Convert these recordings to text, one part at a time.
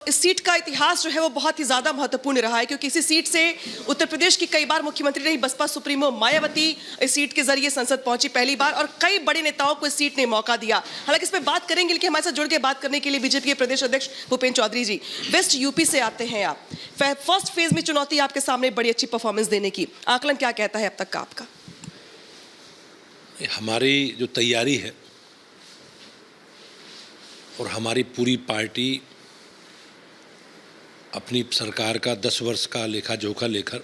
इस सीट का इतिहास जो है वो बहुत ही ज्यादा महत्वपूर्ण रहा है, क्योंकि इसी सीट से उत्तर प्रदेश की कई बार मुख्यमंत्री रही बसपा सुप्रीमो मायावती इस सीट के जरिए संसद पहुंची पहली बार, और कई बड़े नेताओं को इस सीट ने मौका दिया। हालांकि इस पर बात करेंगे, लेकिन हमारे साथ जुड़ के बात करने के लिए बीजेपी के प्रदेश अध्यक्ष भूपेंद्र चौधरी जी। वेस्ट यूपी से आते हैं आप, फर्स्ट फेज में चुनौती आपके सामने बड़ी अच्छी परफॉर्मेंस देने की, आकलन क्या कहता है अब तक का आपका? हमारी जो तैयारी है और हमारी पूरी पार्टी अपनी सरकार का 10 वर्ष का लेखा जोखा लेकर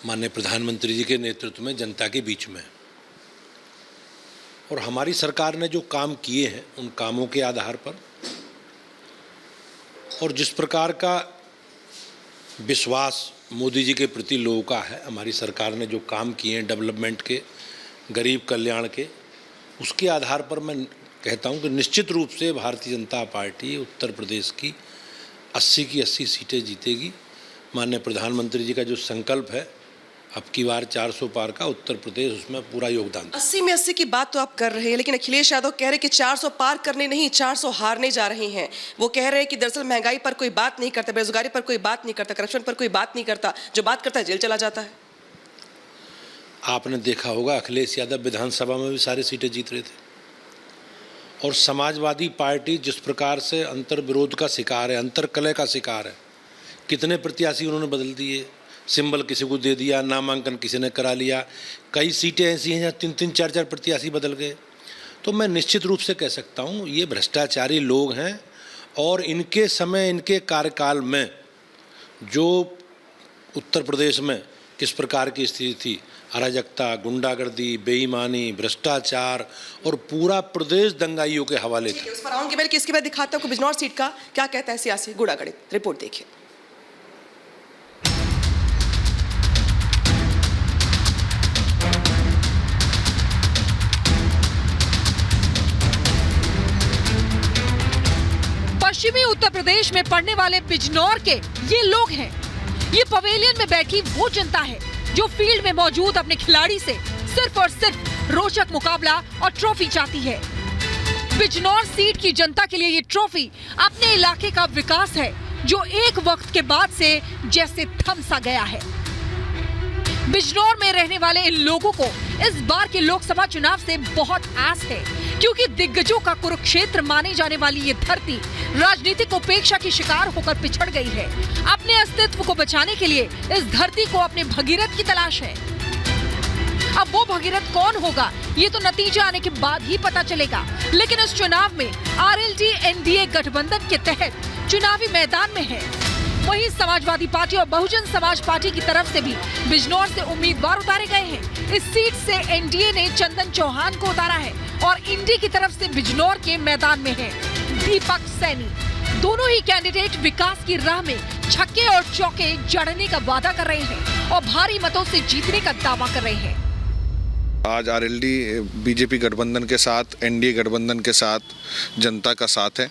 माननीय प्रधानमंत्री जी के नेतृत्व में जनता के बीच में, और हमारी सरकार ने जो काम किए हैं उन कामों के आधार पर और जिस प्रकार का विश्वास मोदी जी के प्रति लोगों का है, हमारी सरकार ने जो काम किए हैं डेवलपमेंट के, गरीब कल्याण के, उसके आधार पर मैं कहता हूं कि निश्चित रूप से भारतीय जनता पार्टी उत्तर प्रदेश की 80 की 80 सीटें जीतेगी। माननीय प्रधानमंत्री जी का जो संकल्प है अब की बार 400 पार का, उत्तर प्रदेश उसमें पूरा योगदान। 80 में 80 की बात तो आप कर रहे हैं, लेकिन अखिलेश यादव कह रहे हैं कि 400 पार करने नहीं 400 हारने जा रहे हैं। वो कह रहे हैं कि दरअसल महंगाई पर कोई बात नहीं करता, बेरोजगारी पर कोई बात नहीं करता, करप्शन पर कोई बात नहीं करता, जो बात करता है जेल चला जाता है। आपने देखा होगा अखिलेश यादव विधानसभा में भी सारी सीटें जीत रहे थे, और समाजवादी पार्टी जिस प्रकार से अंतर विरोध का शिकार है, अंतर कलह का शिकार है, कितने प्रत्याशी उन्होंने बदल दिए, सिंबल किसी को दे दिया, नामांकन किसी ने करा लिया, कई सीटें ऐसी हैं जहाँ 3-3 4-4 प्रत्याशी बदल गए। तो मैं निश्चित रूप से कह सकता हूँ ये भ्रष्टाचारी लोग हैं, और इनके समय इनके कार्यकाल में जो उत्तर प्रदेश में किस प्रकार की स्थिति थी, अराजकता, गुंडागर्दी, बेईमानी, भ्रष्टाचार, और पूरा प्रदेश दंगाइयों के हवाले था। उस पर आऊंगी, बल्कि इसके बाद दिखाता हूं कि बिजनौर सीट का क्या कहता है सियासी गुंडागर्दी। रिपोर्ट देखिए। पश्चिमी उत्तर प्रदेश में पड़ने वाले बिजनौर के ये लोग हैं। ये पवेलियन में बैठी वो जनता है जो फील्ड में मौजूद अपने खिलाड़ी से सिर्फ और सिर्फ रोचक मुकाबला और ट्रॉफी चाहती है। बिजनौर सीट की जनता के लिए ये ट्रॉफी अपने इलाके का विकास है, जो एक वक्त के बाद से जैसे थम सा गया है। बिजनौर में रहने वाले इन लोगों को इस बार के लोकसभा चुनाव से बहुत आस है, क्योंकि दिग्गजों का कुरुक्षेत्र माने जाने वाली ये धरती राजनीतिक उपेक्षा की शिकार होकर पिछड़ गई है। अपने अस्तित्व को बचाने के लिए इस धरती को अपने भगीरथ की तलाश है। अब वो भगीरथ कौन होगा ये तो नतीजा आने के बाद ही पता चलेगा, लेकिन इस चुनाव में आरएलडी एनडीए गठबंधन के तहत चुनावी मैदान में है। वहीं समाजवादी पार्टी और बहुजन समाज पार्टी की तरफ से भी बिजनौर से उम्मीदवार उतारे गए हैं। इस सीट से एनडीए ने चंदन चौहान को उतारा है, और इंडी की तरफ से बिजनौर के मैदान में है दीपक सैनी। दोनों ही कैंडिडेट विकास की राह में छक्के और चौके जड़ने का वादा कर रहे हैं और भारी मतों से जीतने का दावा कर रहे हैं। आज आरएलडी बीजेपी गठबंधन के साथ, एनडीए गठबंधन के साथ जनता का साथ है,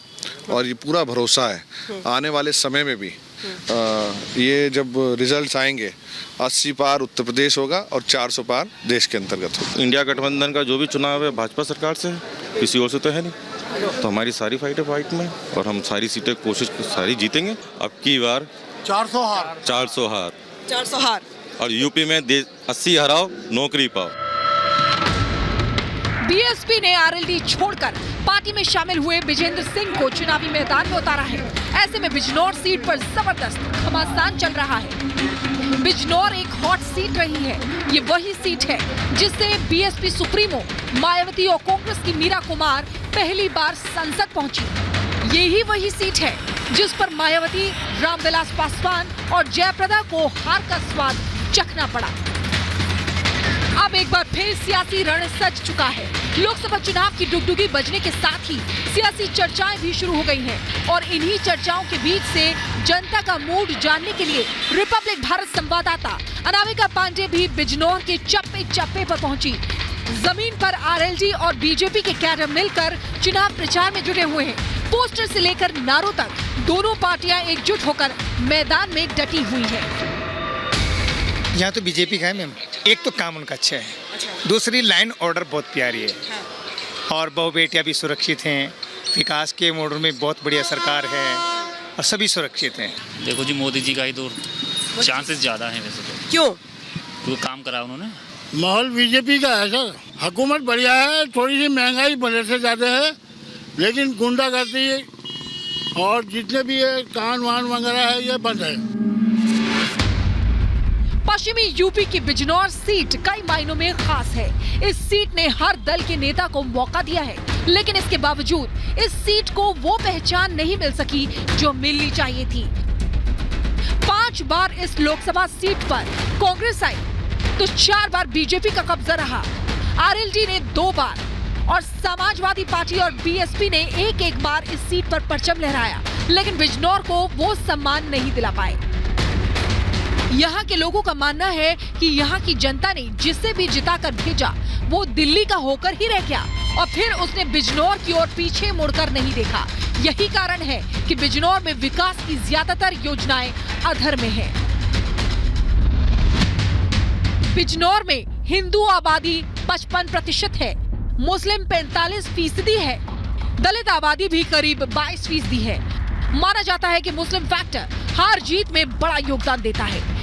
और ये पूरा भरोसा है आने वाले समय में भी ये जब रिजल्ट्स आएंगे 80 पार उत्तर प्रदेश होगा और 400 पार देश के अंतर्गत होगा। इंडिया गठबंधन का जो भी चुनाव है भाजपा सरकार से है, किसी और से तो है नहीं। तो हमारी सारी फाइट है फाइट में, और हम सारी सीटें कोशिश सारी जीतेंगे। अब की बार 400 हार 400 हार, और यूपी में 80 हराओ, नौकरी पाओ। बीएसपी ने आरएलडी छोड़कर पार्टी में शामिल हुए विजेंद्र सिंह को चुनावी मैदान में उतारा है। ऐसे में बिजनौर सीट पर जबरदस्त घमासान चल रहा है। बिजनौर एक हॉट सीट रही है। ये वही सीट है जिससे बीएसपी सुप्रीमो मायावती और कांग्रेस की मीरा कुमार पहली बार संसद पहुंची। यही वही सीट है जिस पर मायावती, रामविलास पासवान और जयप्रदा को हार का स्वाद चखना पड़ा। अब एक बार फिर सियासी रण सज चुका है। लोकसभा चुनाव की डुगडुगी बजने के साथ ही सियासी चर्चाएं भी शुरू हो गई हैं, और इन्हीं चर्चाओं के बीच से जनता का मूड जानने के लिए रिपब्लिक भारत संवाददाता अनामिका पांडे भी बिजनौर के चप्पे चप्पे पर पहुंची। जमीन पर आरएलडी और बीजेपी के कैडर मिलकर चुनाव प्रचार में जुटे हुए हैं। पोस्टर से लेकर नारों तक दोनों पार्टियां एकजुट होकर मैदान में डटी हुई है। यहाँ तो बीजेपी का है मैम। एक तो काम उनका अच्छा है, दूसरी लाइन ऑर्डर बहुत प्यारी है, और बहु बेटियां भी सुरक्षित हैं, विकास के मोड़ में बहुत बढ़िया सरकार है और सभी सुरक्षित हैं। देखो जी, मोदी जी का ही तो चांसेस ज़्यादा हैं वैसे तो, क्यों? क्योंकि काम करा उन्होंने। माहौल बीजेपी का है सर। हुकूमत बढ़िया है, थोड़ी सी महंगाई पहले से ज़्यादा है, लेकिन गुंडागर्दी और जितने भी ये कान वान वगैरह है ये बंद है। पश्चिमी यूपी की बिजनौर सीट कई मायनों में खास है। इस सीट ने हर दल के नेता को मौका दिया है, लेकिन इसके बावजूद इस सीट को वो पहचान नहीं मिल सकी जो मिलनी चाहिए थी। 5 बार इस लोकसभा सीट पर कांग्रेस आई तो 4 बार बीजेपी का कब्जा रहा। आरएलडी ने 2 बार और समाजवादी पार्टी और बीएसपी ने एक बार इस सीट पर परचम लहराया, लेकिन बिजनौर को वो सम्मान नहीं दिला पाए। यहाँ के लोगों का मानना है कि यहाँ की जनता ने जिसे भी जिताकर भेजा वो दिल्ली का होकर ही रह गया और फिर उसने बिजनौर की ओर पीछे मुड़कर नहीं देखा। यही कारण है कि बिजनौर में विकास की ज्यादातर योजनाएं अधर में हैं। बिजनौर में हिंदू आबादी 55% है, मुस्लिम 45% है, दलित आबादी भी करीब 22% है। माना जाता है कि मुस्लिम फैक्टर हार जीत में बड़ा योगदान देता है।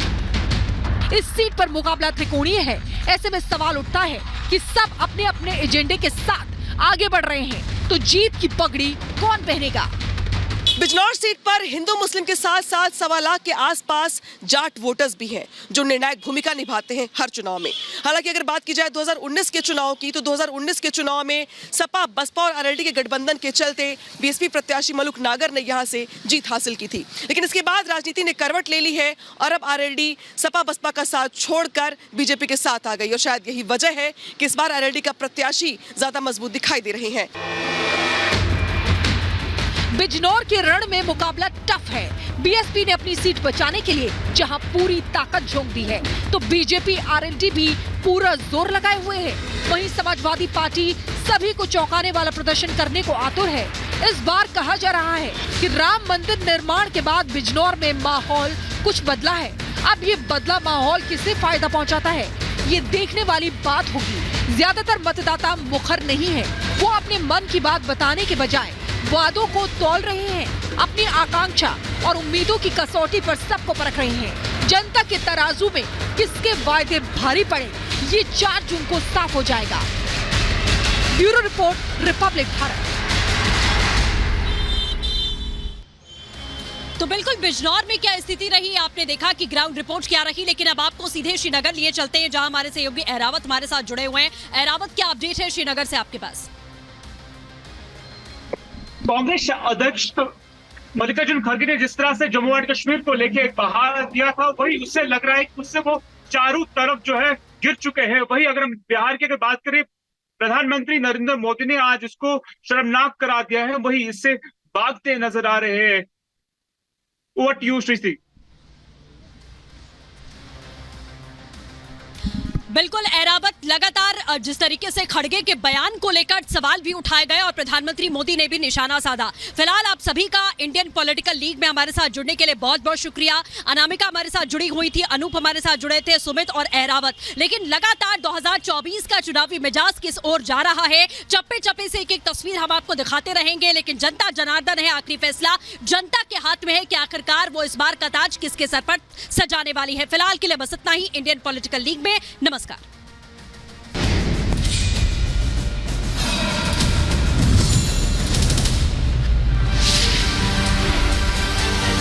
इस सीट पर मुकाबला त्रिकोणीय है। ऐसे में सवाल उठता है कि सब अपने अपने एजेंडे के साथ आगे बढ़ रहे हैं, तो जीत की पगड़ी कौन पहनेगा? बिजनौर सीट पर हिंदू मुस्लिम के साथ साथ 1.25 लाख के आसपास जाट वोटर्स भी हैं जो निर्णायक भूमिका निभाते हैं हर चुनाव में। हालांकि अगर बात की जाए 2019 के चुनाव की, तो 2019 के चुनाव में सपा, बसपा और आरएलडी के गठबंधन के चलते बीएसपी प्रत्याशी मलुक नागर ने यहां से जीत हासिल की थी। लेकिन इसके बाद राजनीति ने करवट ले ली है और अब आरएलडी सपा बसपा का साथ छोड़कर बीजेपी के साथ आ गई और शायद यही वजह है कि इस बार आरएलडी का प्रत्याशी ज्यादा मजबूत दिखाई दे रहे हैं। बिजनौर के रण में मुकाबला टफ है। बीएसपी ने अपनी सीट बचाने के लिए जहां पूरी ताकत झोंक दी है, तो बीजेपी आरएलडी भी पूरा जोर लगाए हुए है। वहीं समाजवादी पार्टी सभी को चौंकाने वाला प्रदर्शन करने को आतुर है। इस बार कहा जा रहा है कि राम मंदिर निर्माण के बाद बिजनौर में माहौल कुछ बदला है। अब ये बदला माहौल किसे फायदा पहुंचाता है, ये देखने वाली बात होगी। ज्यादातर मतदाता मुखर नहीं है, वो अपने मन की बात बताने के बजाय वादों को तौल रहे हैं। अपनी आकांक्षा और उम्मीदों की कसौटी पर सबको परख रहे हैं। जनता के तराजू में किसके वायदे भारी पड़े, ये 4 जून को साफ हो जाएगा। Bureau report, Republic Bharat. तो बिल्कुल बिजनौर में क्या स्थिति रही आपने देखा कि ग्राउंड रिपोर्ट क्या रही, लेकिन अब आपको सीधे श्रीनगर लिए चलते हैं जहां हमारे सहयोगी एरावत हमारे साथ जुड़े हुए हैं। एरावत, क्या अपडेट है श्रीनगर से आपके पास? कांग्रेस अध्यक्ष मल्लिकार्जुन खड़गे ने जिस तरह से जम्मू एंड कश्मीर को लेके एक बहार दिया था, वही उससे लग रहा है कि उससे वो चारों तरफ जो है गिर चुके हैं। वही अगर हम बिहार की अगर बात करें, प्रधानमंत्री नरेंद्र मोदी ने आज इसको शर्मनाक करार दिया है, वही इससे भागते नजर आ रहे हैं। Over to you Shriti. बिल्कुल एरावत, लगातार जिस तरीके से खड़गे के बयान को लेकर सवाल भी उठाए गए और प्रधानमंत्री मोदी ने भी निशाना साधा। फिलहाल आप सभी का इंडियन पॉलिटिकल लीग में हमारे साथ जुड़ने के लिए बहुत बहुत शुक्रिया। अनामिका हमारे साथ जुड़ी हुई थी, अनूप हमारे साथ जुड़े थे, सुमित और एरावत। लेकिन लगातार 2024 का चुनावी मिजाज किस ओर जा रहा है, चप्पे चप्पे से एक एक तस्वीर हम आपको दिखाते रहेंगे। लेकिन जनता जनार्दन है, आखिरी फैसला जनता के हाथ में है कि आखिरकार वो इस बार का ताज किसके सर पर सजाने वाली है। फिलहाल के लिए बस इतना ही इंडियन पॉलिटिकल लीग में। नमस्कार।